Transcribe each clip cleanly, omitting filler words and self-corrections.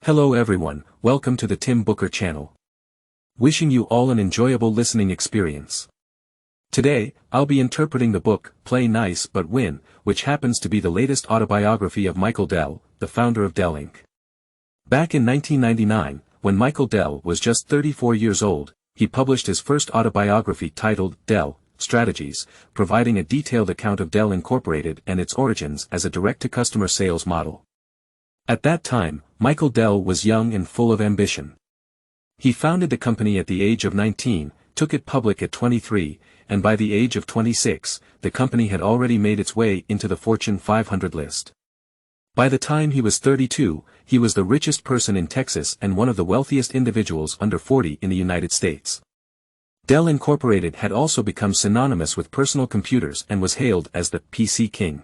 Hello everyone, welcome to the Tim Booker channel. Wishing you all an enjoyable listening experience. Today, I'll be interpreting the book, Play Nice But Win, which happens to be the latest autobiography of Michael Dell, the founder of Dell Inc. Back in 1999, when Michael Dell was just 34 years old, he published his first autobiography titled Dell Strategies, providing a detailed account of Dell Incorporated and its origins as a direct-to-customer sales model. At that time, Michael Dell was young and full of ambition. He founded the company at the age of 19, took it public at 23, and by the age of 26, the company had already made its way into the Fortune 500 list. By the time he was 32, he was the richest person in Texas and one of the wealthiest individuals under 40 in the United States. Dell Incorporated had also become synonymous with personal computers and was hailed as the PC King.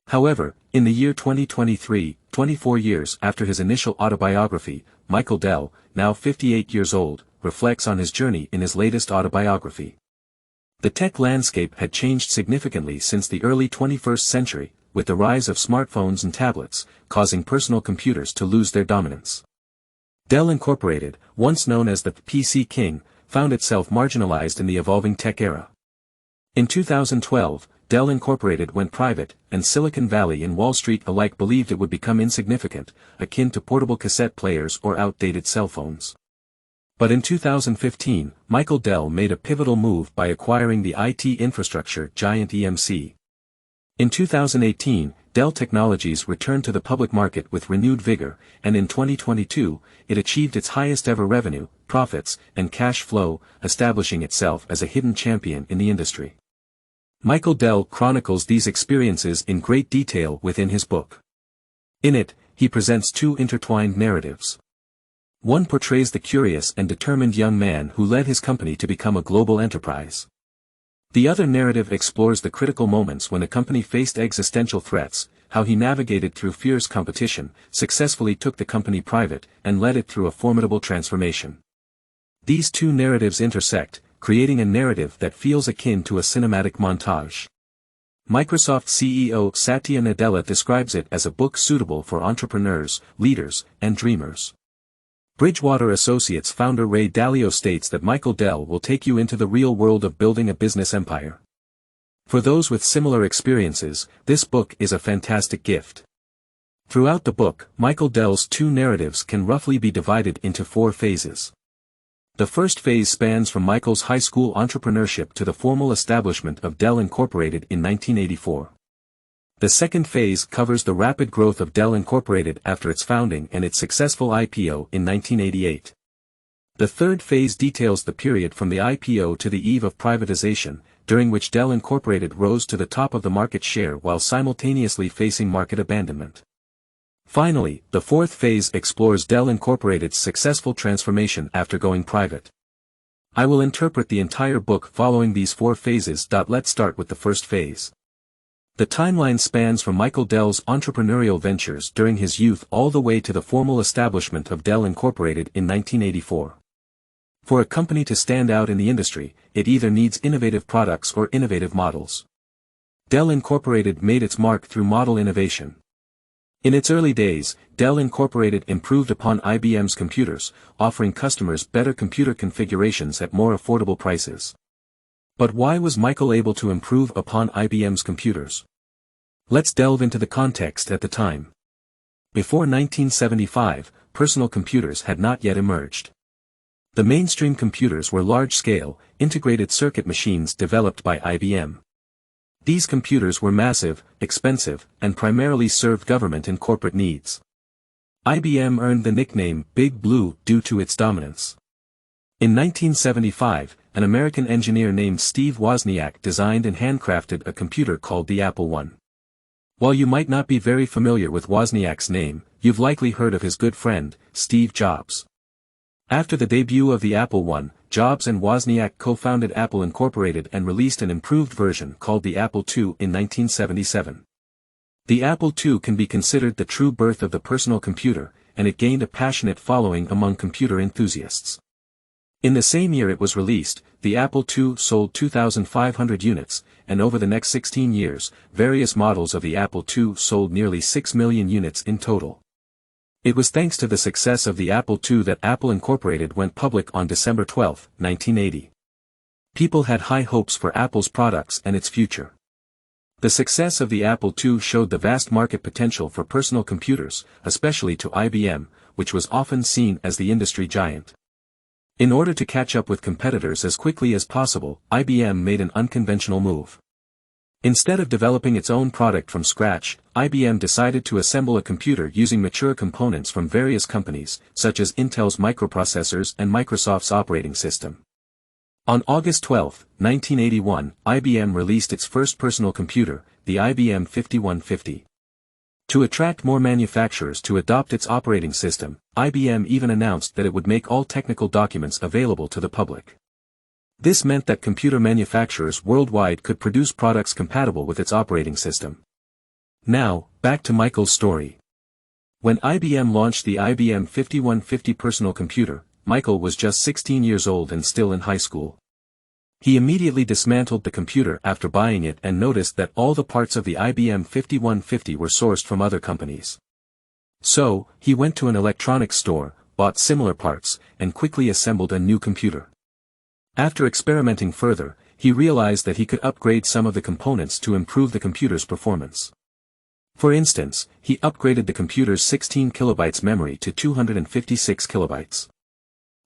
However, in the year 2023, 24 years after his initial autobiography, Michael Dell, now 58 years old, reflects on his journey in his latest autobiography. The tech landscape had changed significantly since the early 21st century, with the rise of smartphones and tablets, causing personal computers to lose their dominance. Dell Incorporated, once known as the PC King, found itself marginalized in the evolving tech era. In 2012, Dell Incorporated went private, and Silicon Valley and Wall Street alike believed it would become insignificant, akin to portable cassette players or outdated cell phones. But in 2015, Michael Dell made a pivotal move by acquiring the IT infrastructure giant EMC. In 2018, Dell Technologies returned to the public market with renewed vigor, and in 2022, it achieved its highest ever revenue, profits, and cash flow, establishing itself as a hidden champion in the industry. Michael Dell chronicles these experiences in great detail within his book. In it, he presents two intertwined narratives. One portrays the curious and determined young man who led his company to become a global enterprise. The other narrative explores the critical moments when the company faced existential threats, how he navigated through fierce competition, successfully took the company private, and led it through a formidable transformation. These two narratives intersect, creating a narrative that feels akin to a cinematic montage. Microsoft CEO Satya Nadella describes it as a book suitable for entrepreneurs, leaders, and dreamers. Bridgewater Associates founder Ray Dalio states that Michael Dell will take you into the real world of building a business empire. For those with similar experiences, this book is a fantastic gift. Throughout the book, Michael Dell's two narratives can roughly be divided into four phases. The first phase spans from Michael's high school entrepreneurship to the formal establishment of Dell Incorporated in 1984. The second phase covers the rapid growth of Dell Incorporated after its founding and its successful IPO in 1988. The third phase details the period from the IPO to the eve of privatization, during which Dell Incorporated rose to the top of the market share while simultaneously facing market abandonment. Finally, the fourth phase explores Dell Incorporated's successful transformation after going private. I will interpret the entire book following these four phases. Let's start with the first phase. The timeline spans from Michael Dell's entrepreneurial ventures during his youth all the way to the formal establishment of Dell Incorporated in 1984. For a company to stand out in the industry, it either needs innovative products or innovative models. Dell Incorporated made its mark through model innovation. In its early days, Dell Incorporated improved upon IBM's computers, offering customers better computer configurations at more affordable prices. But why was Michael able to improve upon IBM's computers? Let's delve into the context at the time. Before 1975, personal computers had not yet emerged. The mainstream computers were large-scale, integrated circuit machines developed by IBM. These computers were massive, expensive, and primarily served government and corporate needs. IBM earned the nickname Big Blue due to its dominance. In 1975, an American engineer named Steve Wozniak designed and handcrafted a computer called the Apple I. While you might not be very familiar with Wozniak's name, you've likely heard of his good friend, Steve Jobs. After the debut of the Apple I, Jobs and Wozniak co-founded Apple Incorporated and released an improved version called the Apple II in 1977. The Apple II can be considered the true birth of the personal computer, and it gained a passionate following among computer enthusiasts. In the same year it was released, the Apple II sold 2,500 units, and over the next 16 years, various models of the Apple II sold nearly 6 million units in total. It was thanks to the success of the Apple II that Apple Incorporated went public on December 12, 1980. People had high hopes for Apple's products and its future. The success of the Apple II showed the vast market potential for personal computers, especially to IBM, which was often seen as the industry giant. In order to catch up with competitors as quickly as possible, IBM made an unconventional move. Instead of developing its own product from scratch, IBM decided to assemble a computer using mature components from various companies, such as Intel's microprocessors and Microsoft's operating system. On August 12, 1981, IBM released its first personal computer, the IBM 5150. To attract more manufacturers to adopt its operating system, IBM even announced that it would make all technical documents available to the public. This meant that computer manufacturers worldwide could produce products compatible with its operating system. Now, back to Michael's story. When IBM launched the IBM 5150 personal computer, Michael was just 16 years old and still in high school. He immediately dismantled the computer after buying it and noticed that all the parts of the IBM 5150 were sourced from other companies. So, he went to an electronics store, bought similar parts, and quickly assembled a new computer. After experimenting further, he realized that he could upgrade some of the components to improve the computer's performance. For instance, he upgraded the computer's 16 kilobytes memory to 256 kilobytes.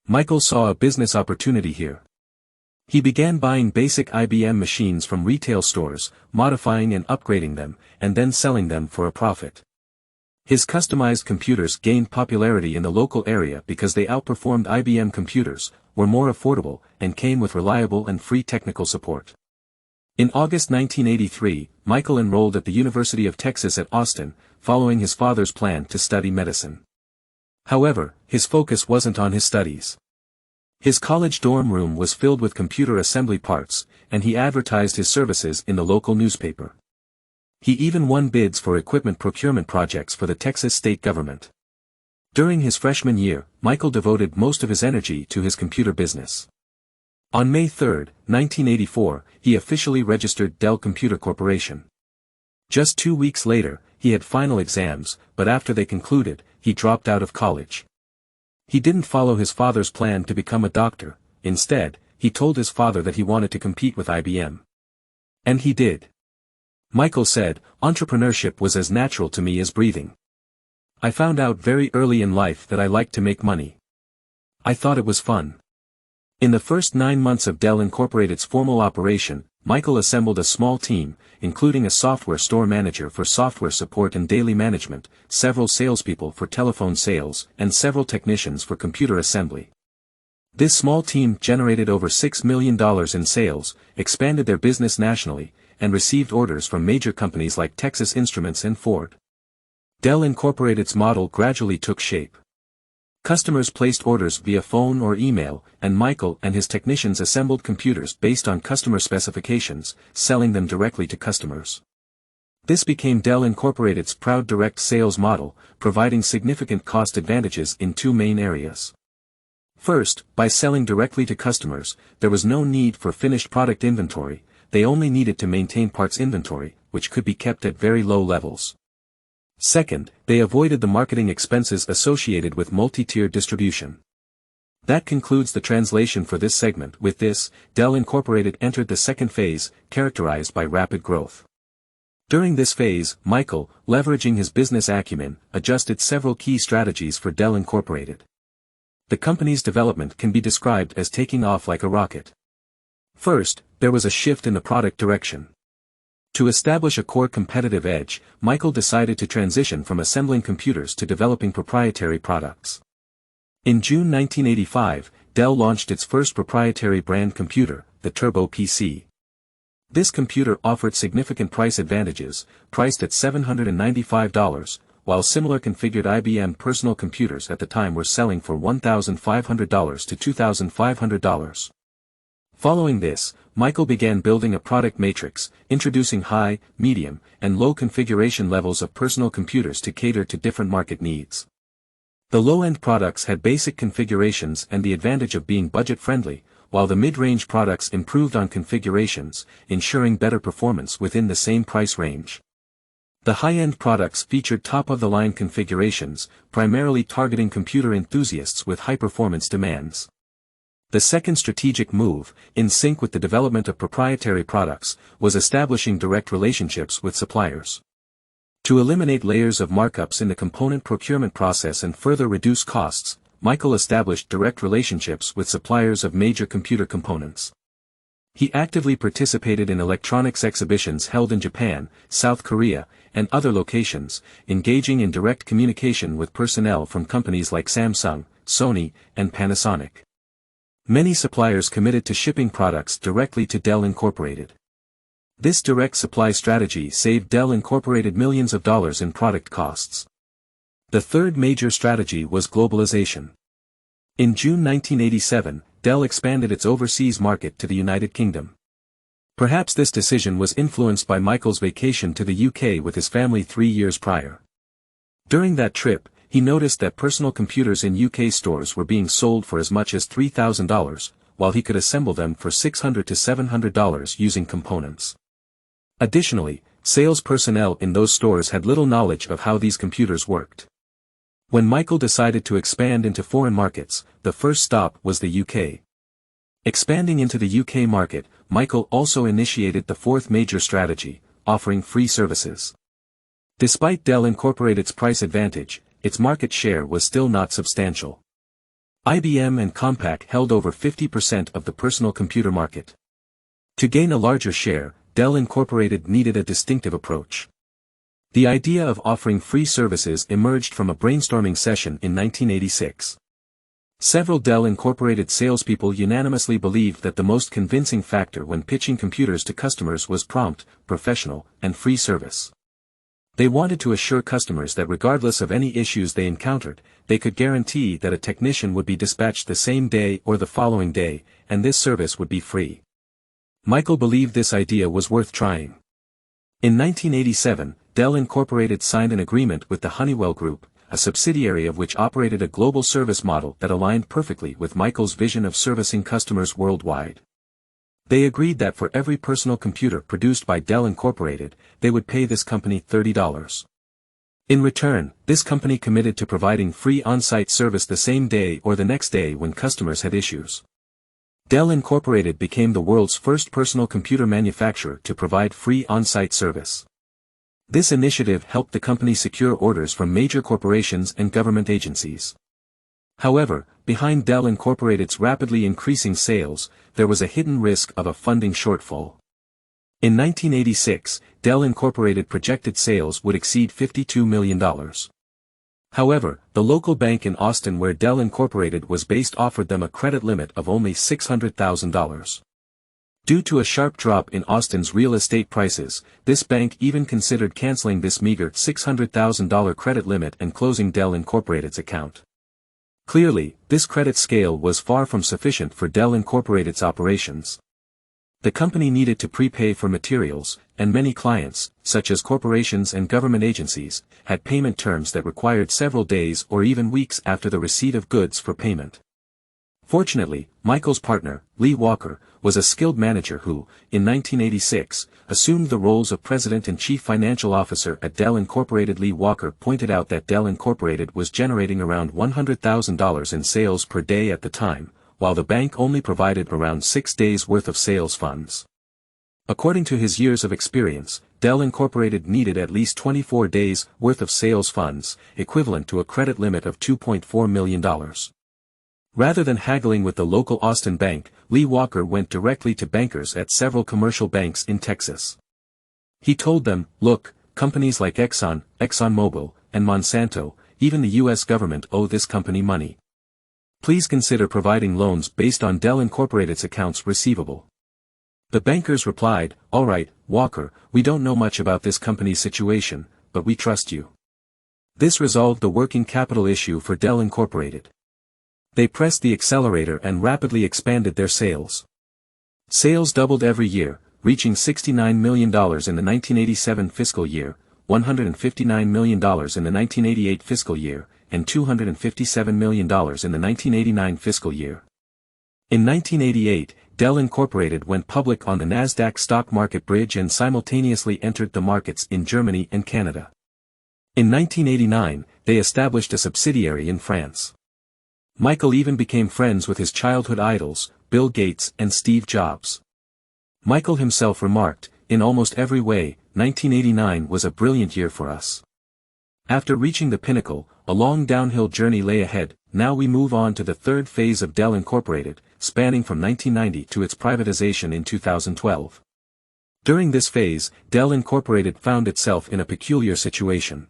Michael saw a business opportunity here. He began buying basic IBM machines from retail stores, modifying and upgrading them, and then selling them for a profit. His customized computers gained popularity in the local area because they outperformed IBM computers, were more affordable, and came with reliable and free technical support. In August 1983, Michael enrolled at the University of Texas at Austin, following his father's plan to study medicine. However, his focus wasn't on his studies. His college dorm room was filled with computer assembly parts, and he advertised his services in the local newspaper. He even won bids for equipment procurement projects for the Texas state government. During his freshman year, Michael devoted most of his energy to his computer business. On May 3, 1984, he officially registered Dell Computer Corporation. Just 2 weeks later, he had final exams, but after they concluded, he dropped out of college. He didn't follow his father's plan to become a doctor. Instead, he told his father that he wanted to compete with IBM. And he did. Michael said, "Entrepreneurship was as natural to me as breathing. I found out very early in life that I liked to make money. I thought it was fun." In the first 9 months of Dell Incorporated's formal operation, Michael assembled a small team, including a software store manager for software support and daily management, several salespeople for telephone sales, and several technicians for computer assembly. This small team generated over $6 million in sales, expanded their business nationally, and received orders from major companies like Texas Instruments and Ford. Dell Incorporated's model gradually took shape. Customers placed orders via phone or email, and Michael and his technicians assembled computers based on customer specifications, selling them directly to customers. This became Dell Incorporated's proud direct sales model, providing significant cost advantages in 2 main areas. First, by selling directly to customers, there was no need for finished product inventory. They only needed to maintain parts inventory, which could be kept at very low levels. Second, they avoided the marketing expenses associated with multi-tier distribution. That concludes the translation for this segment. With this, Dell Incorporated entered the second phase, characterized by rapid growth. During this phase, Michael, leveraging his business acumen, adjusted several key strategies for Dell Incorporated. The company's development can be described as taking off like a rocket. First, there was a shift in the product direction. To establish a core competitive edge, Michael decided to transition from assembling computers to developing proprietary products. In June 1985, Dell launched its first proprietary brand computer, the Turbo PC. This computer offered significant price advantages, priced at $795, while similar configured IBM personal computers at the time were selling for $1,500 to $2,500. Following this, Michael began building a product matrix, introducing high, medium, and low configuration levels of personal computers to cater to different market needs. The low-end products had basic configurations and the advantage of being budget-friendly, while the mid-range products improved on configurations, ensuring better performance within the same price range. The high-end products featured top-of-the-line configurations, primarily targeting computer enthusiasts with high-performance demands. The second strategic move, in sync with the development of proprietary products, was establishing direct relationships with suppliers. To eliminate layers of markups in the component procurement process and further reduce costs, Michael established direct relationships with suppliers of major computer components. He actively participated in electronics exhibitions held in Japan, South Korea, and other locations, engaging in direct communication with personnel from companies like Samsung, Sony, and Panasonic. Many suppliers committed to shipping products directly to Dell Incorporated. This direct supply strategy saved Dell Incorporated millions of dollars in product costs. The third major strategy was globalization. In June 1987, Dell expanded its overseas market to the United Kingdom. Perhaps this decision was influenced by Michael's vacation to the UK with his family 3 years prior. During that trip, he noticed that personal computers in UK stores were being sold for as much as $3,000, while he could assemble them for $600 to $700 using components. Additionally, sales personnel in those stores had little knowledge of how these computers worked. When Michael decided to expand into foreign markets, the first stop was the UK. Expanding into the UK market, Michael also initiated the fourth major strategy, offering free services. Despite Dell Incorporated's price advantage, its market share was still not substantial. IBM and Compaq held over 50% of the personal computer market. To gain a larger share, Dell Incorporated needed a distinctive approach. The idea of offering free services emerged from a brainstorming session in 1986. Several Dell Incorporated salespeople unanimously believed that the most convincing factor when pitching computers to customers was prompt, professional, and free service. They wanted to assure customers that regardless of any issues they encountered, they could guarantee that a technician would be dispatched the same day or the following day, and this service would be free. Michael believed this idea was worth trying. In 1987, Dell Incorporated signed an agreement with the Honeywell Group, a subsidiary of which operated a global service model that aligned perfectly with Michael's vision of servicing customers worldwide. They agreed that for every personal computer produced by Dell Incorporated, they would pay this company $30. In return, this company committed to providing free on-site service the same day or the next day when customers had issues. Dell Incorporated became the world's first personal computer manufacturer to provide free on-site service. This initiative helped the company secure orders from major corporations and government agencies. However, behind Dell Incorporated's rapidly increasing sales, there was a hidden risk of a funding shortfall. In 1986, Dell Incorporated projected sales would exceed $52 million. However, the local bank in Austin where Dell Incorporated was based offered them a credit limit of only $600,000. Due to a sharp drop in Austin's real estate prices, this bank even considered canceling this meager $600,000 credit limit and closing Dell Incorporated's account. Clearly, this credit scale was far from sufficient for Dell Incorporated's operations. The company needed to prepay for materials, and many clients, such as corporations and government agencies, had payment terms that required several days or even weeks after the receipt of goods for payment. Fortunately, Michael's partner, Lee Walker, was a skilled manager who, in 1986, assumed the roles of president and chief financial officer at Dell Incorporated. Lee Walker pointed out that Dell Incorporated was generating around $100,000 in sales per day at the time, while the bank only provided around 6 days' worth of sales funds. According to his years of experience, Dell Incorporated needed at least 24 days' worth of sales funds, equivalent to a credit limit of $2.4 million. Rather than haggling with the local Austin bank, Lee Walker went directly to bankers at several commercial banks in Texas. He told them, "Look, companies like Exxon, ExxonMobil, and Monsanto, even the U.S. government owe this company money. Please consider providing loans based on Dell Incorporated's accounts receivable." The bankers replied, "All right, Walker, we don't know much about this company's situation, but we trust you." This resolved the working capital issue for Dell Incorporated. They pressed the accelerator and rapidly expanded their sales. Sales doubled every year, reaching $69 million in the 1987 fiscal year, $159 million in the 1988 fiscal year, and $257 million in the 1989 fiscal year. In 1988, Dell Incorporated went public on the Nasdaq stock market bridge and simultaneously entered the markets in Germany and Canada. In 1989, they established a subsidiary in France. Michael even became friends with his childhood idols, Bill Gates and Steve Jobs. Michael himself remarked, "In almost every way, 1989 was a brilliant year for us." After reaching the pinnacle, a long downhill journey lay ahead. Now we move on to the third phase of Dell Incorporated, spanning from 1990 to its privatization in 2012. During this phase, Dell Incorporated found itself in a peculiar situation.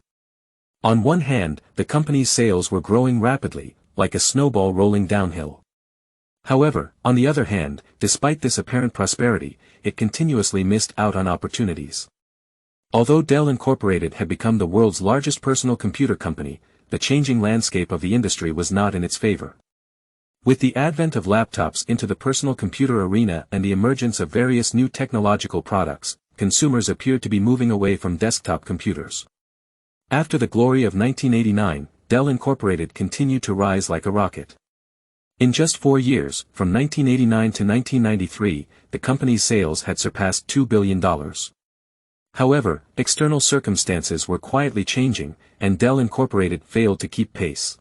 On one hand, the company's sales were growing rapidly, like a snowball rolling downhill. However, on the other hand, despite this apparent prosperity, it continuously missed out on opportunities. Although Dell Incorporated had become the world's largest personal computer company, the changing landscape of the industry was not in its favor. With the advent of laptops into the personal computer arena and the emergence of various new technological products, consumers appeared to be moving away from desktop computers. After the glory of 1989, Dell Incorporated continued to rise like a rocket. In just 4 years, from 1989 to 1993, the company's sales had surpassed $2 billion. However, external circumstances were quietly changing, and Dell Incorporated failed to keep pace.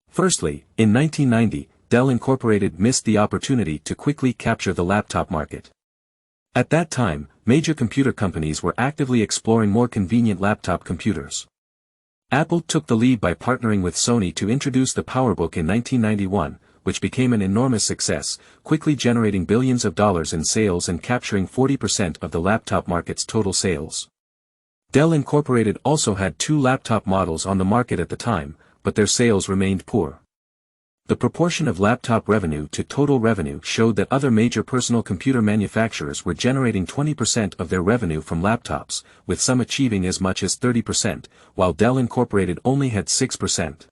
Firstly, in 1990, Dell Incorporated missed the opportunity to quickly capture the laptop market. At that time, major computer companies were actively exploring more convenient laptop computers. Apple took the lead by partnering with Sony to introduce the PowerBook in 1991, which became an enormous success, quickly generating billions of dollars in sales and capturing 40% of the laptop market's total sales. Dell Incorporated also had 2 laptop models on the market at the time, but their sales remained poor. The proportion of laptop revenue to total revenue showed that other major personal computer manufacturers were generating 20% of their revenue from laptops, with some achieving as much as 30%, while Dell Incorporated only had 6%.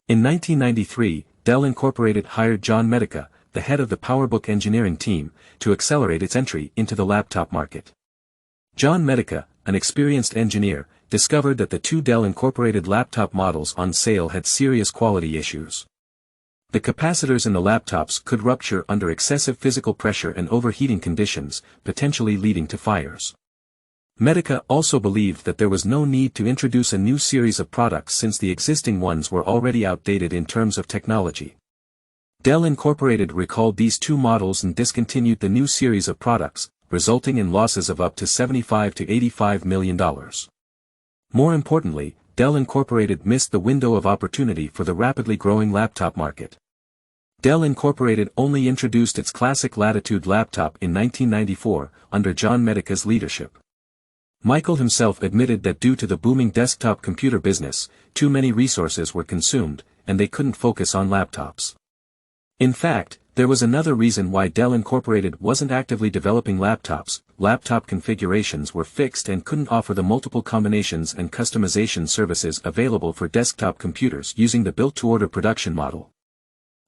In 1993, Dell Incorporated hired John Medica, the head of the PowerBook engineering team, to accelerate its entry into the laptop market. John Medica, an experienced engineer, discovered that the 2 Dell Incorporated laptop models on sale had serious quality issues. The capacitors in the laptops could rupture under excessive physical pressure and overheating conditions, potentially leading to fires. Medica also believed that there was no need to introduce a new series of products since the existing ones were already outdated in terms of technology. Dell Incorporated recalled these 2 models and discontinued the new series of products, resulting in losses of up to $75 to $85 million. More importantly, Dell Incorporated missed the window of opportunity for the rapidly growing laptop market. Dell Incorporated only introduced its classic Latitude laptop in 1994, under John Medica's leadership. Michael himself admitted that due to the booming desktop computer business, too many resources were consumed, and they couldn't focus on laptops. In fact, there was another reason why Dell Incorporated wasn't actively developing laptops. Laptop configurations were fixed and couldn't offer the multiple combinations and customization services available for desktop computers using the built-to-order production model.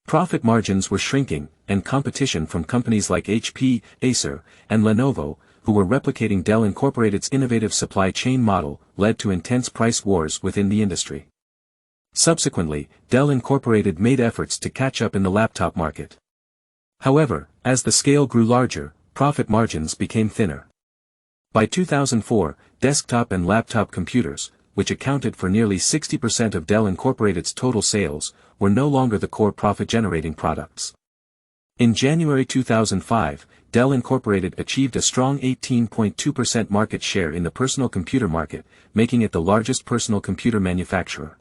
Profit margins were shrinking, and competition from companies like HP, Acer, and Lenovo, who were replicating Dell Incorporated's innovative supply chain model, led to intense price wars within the industry. Subsequently, Dell Incorporated made efforts to catch up in the laptop market. However, as the scale grew larger, profit margins became thinner. By 2004, desktop and laptop computers, which accounted for nearly 60% of Dell Incorporated's total sales, were no longer the core profit-generating products. In January 2005, Dell Incorporated achieved a strong 18.2% market share in the personal computer market, making it the largest personal computer manufacturer.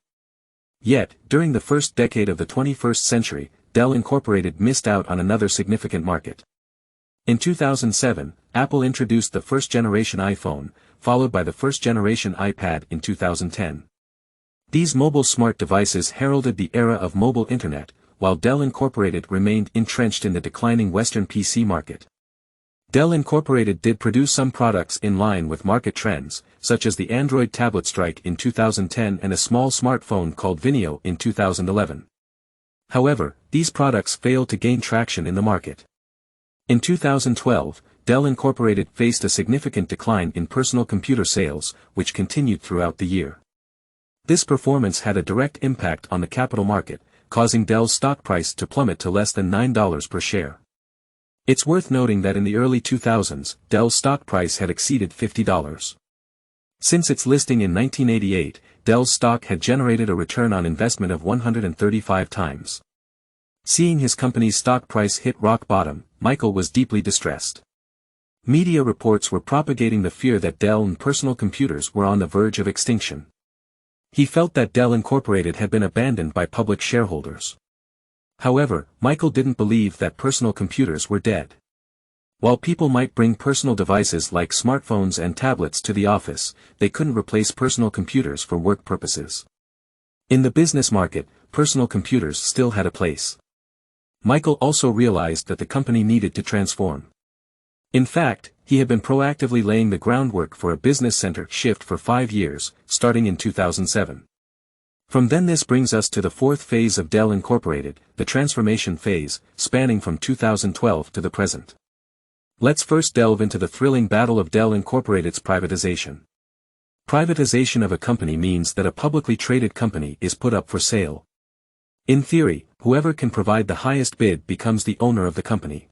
Yet, during the first decade of the 21st century, Dell Incorporated missed out on another significant market. In 2007, Apple introduced the first-generation iPhone, followed by the first-generation iPad in 2010. These mobile smart devices heralded the era of mobile internet, while Dell Incorporated remained entrenched in the declining Western PC market. Dell Incorporated did produce some products in line with market trends, such as the Android tablet Strike in 2010 and a small smartphone called Vimeo in 2011. However, these products failed to gain traction in the market. In 2012, Dell Incorporated faced a significant decline in personal computer sales, which continued throughout the year. This performance had a direct impact on the capital market, causing Dell's stock price to plummet to less than $9 per share. It's worth noting that in the early 2000s, Dell's stock price had exceeded $50. Since its listing in 1988, Dell's stock had generated a return on investment of 135 times. Seeing his company's stock price hit rock bottom, Michael was deeply distressed. Media reports were propagating the fear that Dell and personal computers were on the verge of extinction. He felt that Dell Incorporated had been abandoned by public shareholders. However, Michael didn't believe that personal computers were dead. While people might bring personal devices like smartphones and tablets to the office, they couldn't replace personal computers for work purposes. In the business market, personal computers still had a place. Michael also realized that the company needed to transform. In fact, he had been proactively laying the groundwork for a business-centered shift for 5 years, starting in 2007. From then this brings us to the fourth phase of Dell Incorporated, the transformation phase, spanning from 2012 to the present. Let's first delve into the thrilling battle of Dell Incorporated's privatization. Privatization of a company means that a publicly traded company is put up for sale. In theory, whoever can provide the highest bid becomes the owner of the company.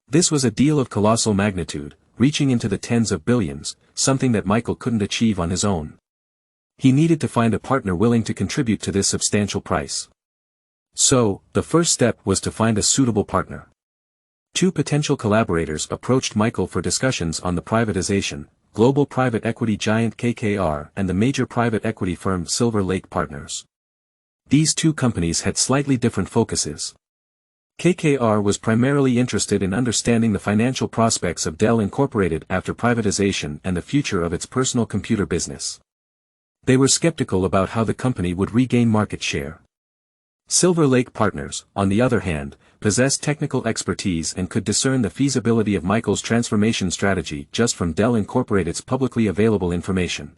This was a deal of colossal magnitude, reaching into the tens of billions, something that Michael couldn't achieve on his own. He needed to find a partner willing to contribute to this substantial price. So, the first step was to find a suitable partner. 2 potential collaborators approached Michael for discussions on the privatization: global private equity giant KKR and the major private equity firm Silver Lake Partners. These 2 companies had slightly different focuses. KKR was primarily interested in understanding the financial prospects of Dell Incorporated after privatization and the future of its personal computer business. They were skeptical about how the company would regain market share. Silver Lake Partners, on the other hand, possessed technical expertise and could discern the feasibility of Michael's transformation strategy just from Dell Incorporated's publicly available information.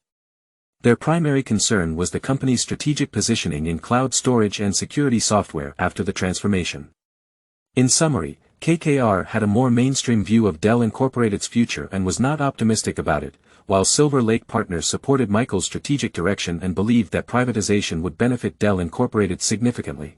Their primary concern was the company's strategic positioning in cloud storage and security software after the transformation. In summary, KKR had a more mainstream view of Dell Incorporated's future and was not optimistic about it, while Silver Lake Partners supported Michael's strategic direction and believed that privatization would benefit Dell Incorporated significantly.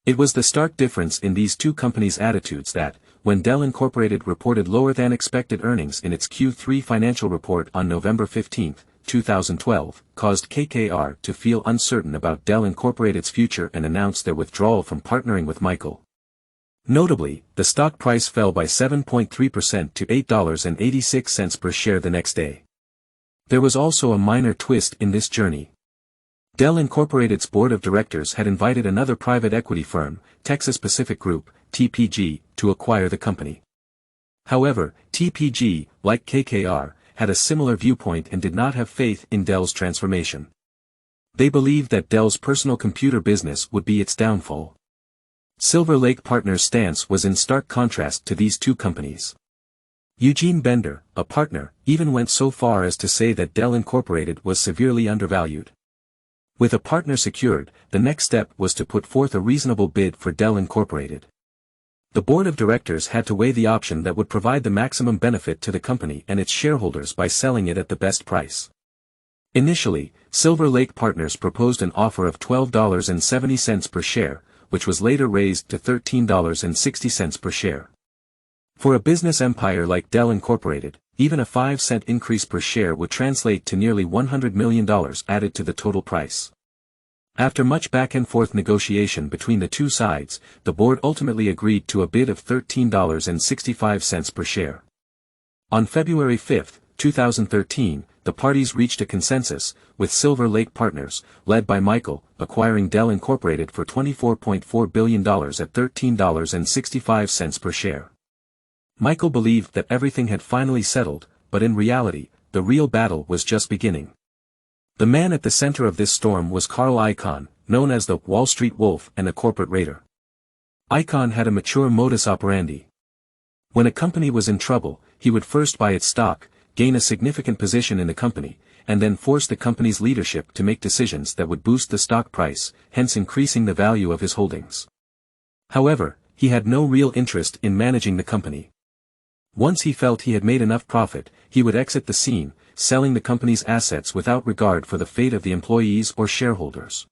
It was the stark difference in these 2 companies' attitudes that, when Dell Incorporated reported lower-than-expected earnings in its Q3 financial report on November 15, 2012, caused KKR to feel uncertain about Dell Incorporated's future and announce their withdrawal from partnering with Michael. Notably, the stock price fell by 7.3% to $8.86 per share the next day. There was also a minor twist in this journey. Dell Incorporated's board of directors had invited another private equity firm, Texas Pacific Group, TPG, to acquire the company. However, TPG, like KKR, had a similar viewpoint and did not have faith in Dell's transformation. They believed that Dell's personal computer business would be its downfall. Silver Lake Partners' stance was in stark contrast to these 2 companies. Eugene Bender, a partner, even went so far as to say that Dell Incorporated was severely undervalued. With a partner secured, the next step was to put forth a reasonable bid for Dell Incorporated. The board of directors had to weigh the option that would provide the maximum benefit to the company and its shareholders by selling it at the best price. Initially, Silver Lake Partners proposed an offer of $12.70 per share, which was later raised to $13.60 per share. For a business empire like Dell Incorporated, even a 5-cent increase per share would translate to nearly $100 million added to the total price. After much back-and-forth negotiation between the 2 sides, the board ultimately agreed to a bid of $13.65 per share. On February 5, 2013, the parties reached a consensus, with Silver Lake Partners, led by Michael, acquiring Dell Incorporated for $24.4 billion at $13.65 per share. Michael believed that everything had finally settled, but in reality, the real battle was just beginning. The man at the center of this storm was Carl Icahn, known as the Wall Street Wolf and a corporate raider. Icahn had a mature modus operandi. When a company was in trouble, he would first buy its stock, gain a significant position in the company, and then force the company's leadership to make decisions that would boost the stock price, hence increasing the value of his holdings. However, he had no real interest in managing the company. Once he felt he had made enough profit, he would exit the scene, selling the company's assets without regard for the fate of the employees or shareholders.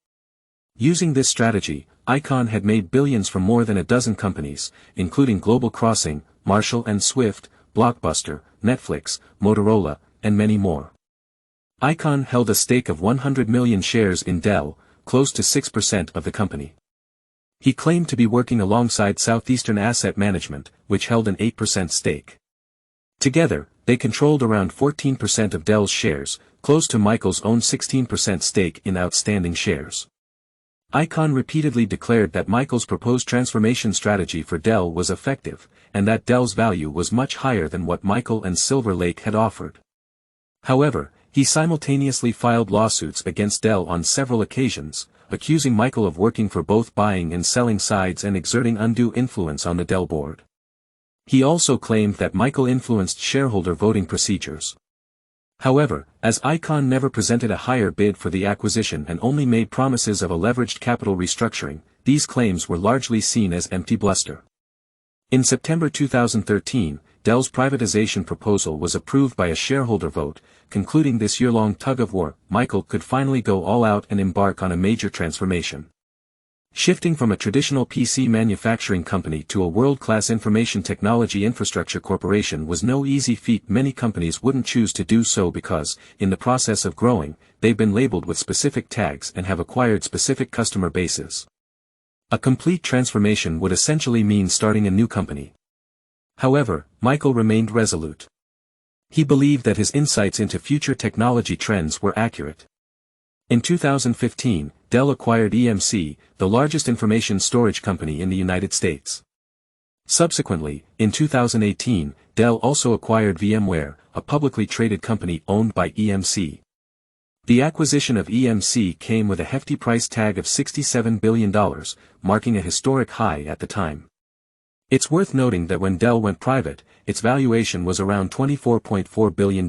Using this strategy, Icahn had made billions from more than a dozen companies, including Global Crossing, Marshall and Swift, Blockbuster, Netflix, Motorola, and many more. Icahn held a stake of 100 million shares in Dell, close to 6% of the company. He claimed to be working alongside Southeastern Asset Management, which held an 8% stake. Together, they controlled around 14% of Dell's shares, close to Michael's own 16% stake in outstanding shares. Icahn repeatedly declared that Michael's proposed transformation strategy for Dell was effective, and that Dell's value was much higher than what Michael and Silver Lake had offered. However, he simultaneously filed lawsuits against Dell on several occasions, accusing Michael of working for both buying and selling sides and exerting undue influence on the Dell board. He also claimed that Michael influenced shareholder voting procedures. However, as Icahn never presented a higher bid for the acquisition and only made promises of a leveraged capital restructuring, these claims were largely seen as empty bluster. In September 2013, Dell's privatization proposal was approved by a shareholder vote, concluding this year-long tug-of-war. Michael could finally go all out and embark on a major transformation. Shifting from a traditional PC manufacturing company to a world-class information technology infrastructure corporation was no easy feat. Many companies wouldn't choose to do so because, in the process of growing, they've been labeled with specific tags and have acquired specific customer bases. A complete transformation would essentially mean starting a new company. However, Michael remained resolute. He believed that his insights into future technology trends were accurate. In 2015, Dell acquired EMC, the largest information storage company in the United States. Subsequently, in 2018, Dell also acquired VMware, a publicly traded company owned by EMC. The acquisition of EMC came with a hefty price tag of $67 billion, marking a historic high at the time. It's worth noting that when Dell went private, its valuation was around $24.4 billion.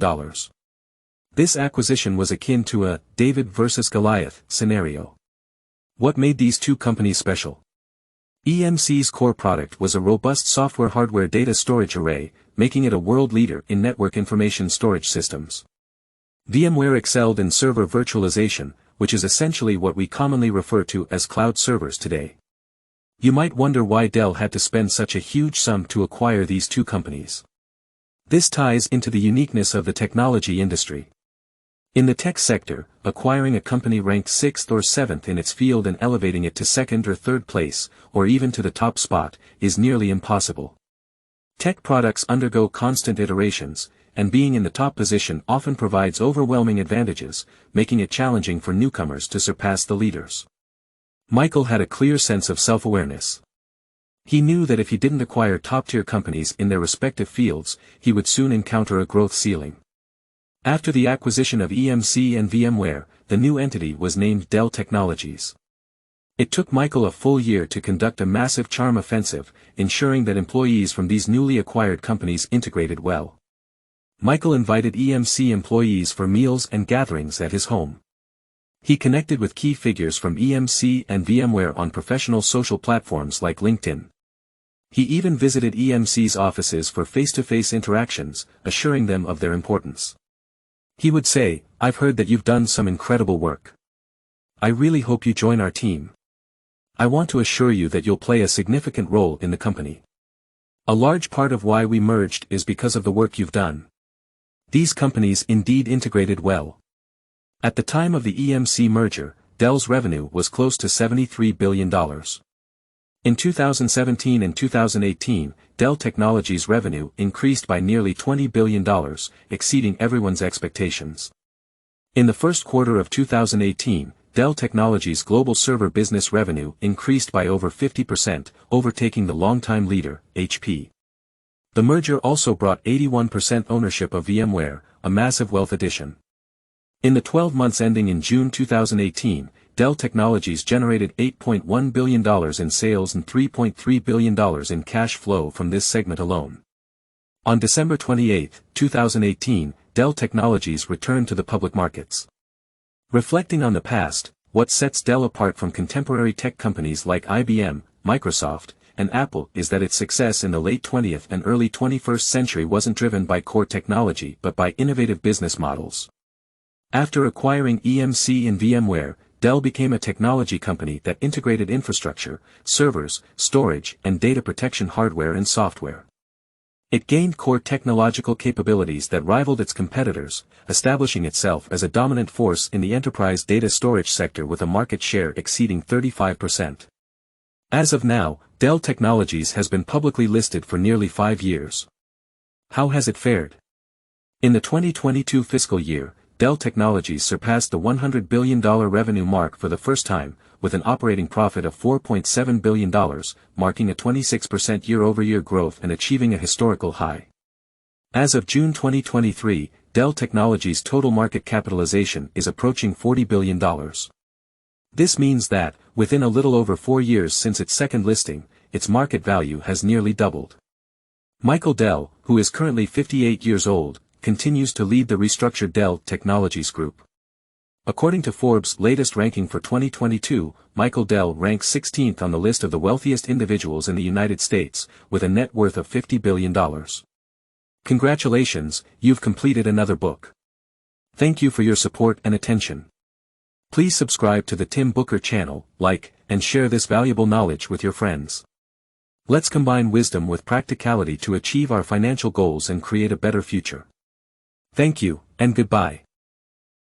This acquisition was akin to a David versus Goliath scenario. What made these two companies special? EMC's core product was a robust software-hardware data storage array, making it a world leader in network information storage systems. VMware excelled in server virtualization, which is essentially what we commonly refer to as cloud servers today. You might wonder why Dell had to spend such a huge sum to acquire these two companies. This ties into the uniqueness of the technology industry. In the tech sector, acquiring a company ranked 6th or 7th in its field and elevating it to 2nd or 3rd place, or even to the top spot, is nearly impossible. Tech products undergo constant iterations, and being in the top position often provides overwhelming advantages, making it challenging for newcomers to surpass the leaders. Michael had a clear sense of self-awareness. He knew that if he didn't acquire top-tier companies in their respective fields, he would soon encounter a growth ceiling. After the acquisition of EMC and VMware, the new entity was named Dell Technologies. It took Michael a full year to conduct a massive charm offensive, ensuring that employees from these newly acquired companies integrated well. Michael invited EMC employees for meals and gatherings at his home. He connected with key figures from EMC and VMware on professional social platforms like LinkedIn. He even visited EMC's offices for face-to-face interactions, assuring them of their importance. He would say, "I've heard that you've done some incredible work. I really hope you join our team. I want to assure you that you'll play a significant role in the company. A large part of why we merged is because of the work you've done." These companies indeed integrated well. At the time of the EMC merger, Dell's revenue was close to $73 billion. In 2017 and 2018, Dell Technologies' revenue increased by nearly $20 billion, exceeding everyone's expectations. In the first quarter of 2018, Dell Technologies' global server business revenue increased by over 50%, overtaking the longtime leader, HP. The merger also brought 81% ownership of VMware, a massive wealth addition. In the 12 months ending in June 2018, Dell Technologies generated $8.1 billion in sales and $3.3 billion in cash flow from this segment alone. On December 28, 2018, Dell Technologies returned to the public markets. Reflecting on the past, what sets Dell apart from contemporary tech companies like IBM, Microsoft, and Apple is that its success in the late 20th and early 21st century wasn't driven by core technology but by innovative business models. After acquiring EMC and VMware, Dell became a technology company that integrated infrastructure, servers, storage, and data protection hardware and software. It gained core technological capabilities that rivaled its competitors, establishing itself as a dominant force in the enterprise data storage sector with a market share exceeding 35%. As of now, Dell Technologies has been publicly listed for nearly 5 years. How has it fared? In the 2022 fiscal year, Dell Technologies surpassed the $100 billion revenue mark for the first time, with an operating profit of $4.7 billion, marking a 26% year-over-year growth and achieving a historical high. As of June 2023, Dell Technologies' total market capitalization is approaching $40 billion. This means that, within a little over 4 years since its second listing, its market value has nearly doubled. Michael Dell, who is currently 58 years old, continues to lead the restructured Dell Technologies Group. According to Forbes' latest ranking for 2022, Michael Dell ranks 16th on the list of the wealthiest individuals in the United States, with a net worth of $50 billion. Congratulations, you've completed another book. Thank you for your support and attention. Please subscribe to the Tim Booker channel, like, and share this valuable knowledge with your friends. Let's combine wisdom with practicality to achieve our financial goals and create a better future. Thank you, and goodbye.